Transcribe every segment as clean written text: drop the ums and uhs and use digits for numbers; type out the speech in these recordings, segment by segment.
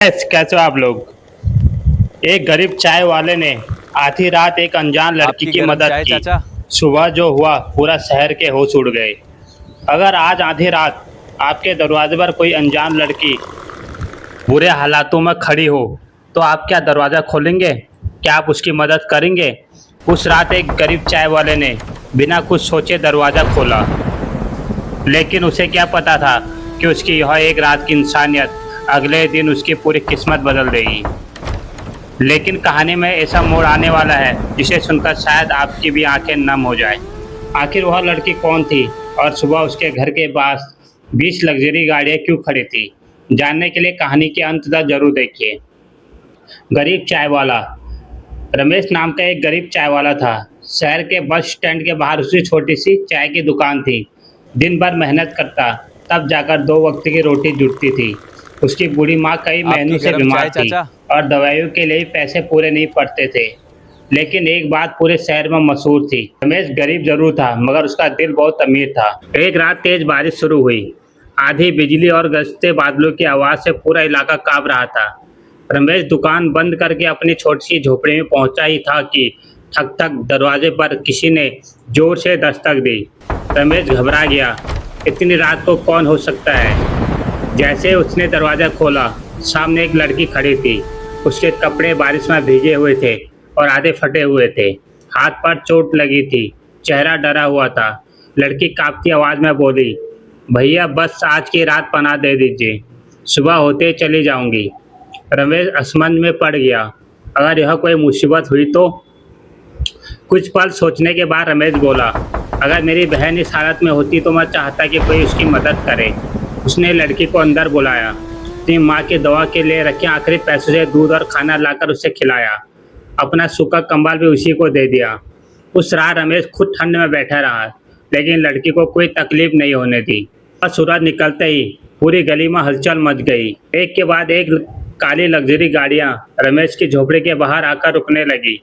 कैसे हो आप लोग। एक गरीब चाय वाले ने आधी रात एक अनजान लड़की आपकी की गरम मदद चाय की। चाचा। सुबह जो हुआ पूरा शहर के होश उड़ गए। अगर आज आधी रात आपके दरवाजे पर कोई अनजान लड़की बुरे हालातों में खड़ी हो तो आप क्या दरवाज़ा खोलेंगे? क्या आप उसकी मदद करेंगे? उस रात एक गरीब चाय वाले ने बिना कुछ सोचे दरवाज़ा खोला, लेकिन उसे क्या पता था कि उसकी यह एक रात की इंसानियत अगले दिन उसकी पूरी किस्मत बदल देगी। लेकिन कहानी में ऐसा मोड़ आने वाला है जिसे सुनकर शायद आपकी भी आंखें नम हो जाए। आखिर वह लड़की कौन थी और सुबह उसके घर के पास 20 लग्जरी गाड़ियाँ क्यों खड़ी थी? जानने के लिए कहानी के अंत तक जरूर देखिए। गरीब चाय वाला। रमेश नाम का एक गरीब चाय वाला था। शहर के बस स्टैंड के बाहर उसकी छोटी सी चाय की दुकान थी। दिन भर मेहनत करता, तब जाकर 2 वक्त की रोटी जुटती थी। उसकी बूढ़ी माँ कई महीनों आपकी से गरम बीमार चाय थी चाचा। और दवाइयों के लिए पैसे पूरे नहीं पड़ते थे। लेकिन एक बात पूरे शहर में मशहूर थी, रमेश गरीब जरूर था मगर उसका दिल बहुत अमीर था। एक रात तेज बारिश शुरू हुई। आधी बिजली और गरजते बादलों की आवाज़ से पूरा इलाका कांप रहा था। रमेश दुकान बंद करके अपनी छोटी सी झोपड़ी में पहुंचा ही था कि ठक ठक दरवाजे पर किसी ने जोर से दस्तक दी। रमेश घबरा गया। इतनी रात को कौन हो सकता है? जैसे उसने दरवाज़ा खोला, सामने एक लड़की खड़ी थी। उसके कपड़े बारिश में भीगे हुए थे और आधे फटे हुए थे। हाथ पर चोट लगी थी, चेहरा डरा हुआ था। लड़की कांपती आवाज़ में बोली, भैया बस आज की रात पनाह दे दीजिए, सुबह होते ही चली जाऊंगी। रमेश असमंज में पड़ गया। अगर यह कोई मुसीबत हुई तो? कुछ पल सोचने के बाद रमेश बोला, अगर मेरी बहन इस हालत में होती तो मैं चाहता कि कोई उसकी मदद करे। उसने लड़की को अंदर बुलाया, अपनी माँ की दवा के लिए रखे आखिरी पैसों से दूध और खाना लाकर उसे खिलाया। अपना सूखा कंबल भी उसी को दे दिया। उस रात रमेश खुद ठंड में बैठा रहा, लेकिन लड़की को कोई तकलीफ नहीं होने दी। और सूरज निकलते ही पूरी गली में हलचल मच गई। एक के बाद एक काली लग्जरी गाड़ियां रमेश की झोपड़ी के बाहर आकर रुकने लगी।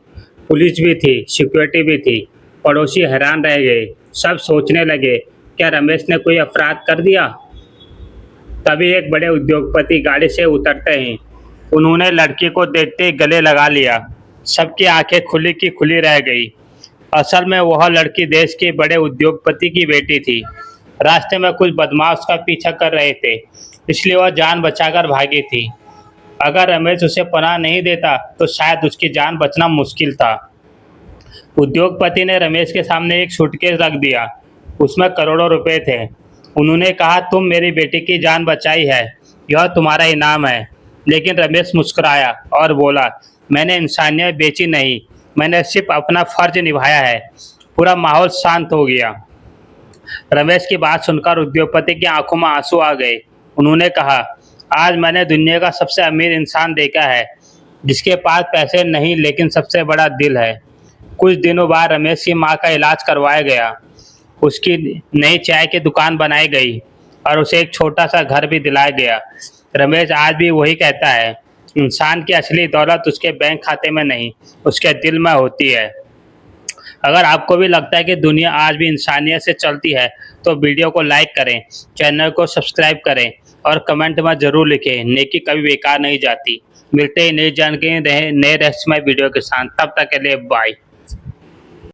पुलिस भी थी, सिक्योरिटी भी थी। पड़ोसी हैरान रह गए। सब सोचने लगे, क्या रमेश ने कोई अपराध कर दिया? तभी एक बड़े उद्योगपति गाड़ी से उतरते ही उन्होंने लड़की को देखते ही गले लगा लिया। सबकी आंखें खुली की खुली रह गई। असल में वह लड़की देश के बड़े उद्योगपति की बेटी थी। रास्ते में कुछ बदमाश उसका पीछा कर रहे थे, इसलिए वह जान बचाकर भागी थी। अगर रमेश उसे पनाह नहीं देता तो शायद उसकी जान बचना मुश्किल था। उद्योगपति ने रमेश के सामने एक सूटकेस रख दिया। उसमें करोड़ों रुपए थे। उन्होंने कहा, तुम मेरी बेटी की जान बचाई है, यह तुम्हारा इनाम है। लेकिन रमेश मुस्कुराया और बोला, मैंने इंसानियत बेची नहीं, मैंने सिर्फ अपना फर्ज निभाया है। पूरा माहौल शांत हो गया। रमेश की बात सुनकर उद्योगपति की आंखों में आंसू आ गए। उन्होंने कहा, आज मैंने दुनिया का सबसे अमीर इंसान देखा है, जिसके पास पैसे नहीं लेकिन सबसे बड़ा दिल है। कुछ दिनों बाद रमेश की माँ का इलाज करवाया गया। उसकी नई चाय की दुकान बनाई गई और उसे एक छोटा सा घर भी दिलाया गया। रमेश आज भी वही कहता है, इंसान की असली दौलत उसके बैंक खाते में नहीं, उसके दिल में होती है। अगर आपको भी लगता है कि दुनिया आज भी इंसानियत से चलती है तो वीडियो को लाइक करें, चैनल को सब्सक्राइब करें और कमेंट में ज़रूर लिखें, नेकी कभी बेकार नहीं जाती। मिलते ही नई जानकारी नए रहस्यमय वीडियो के साथ, तब तक के लिए बाय।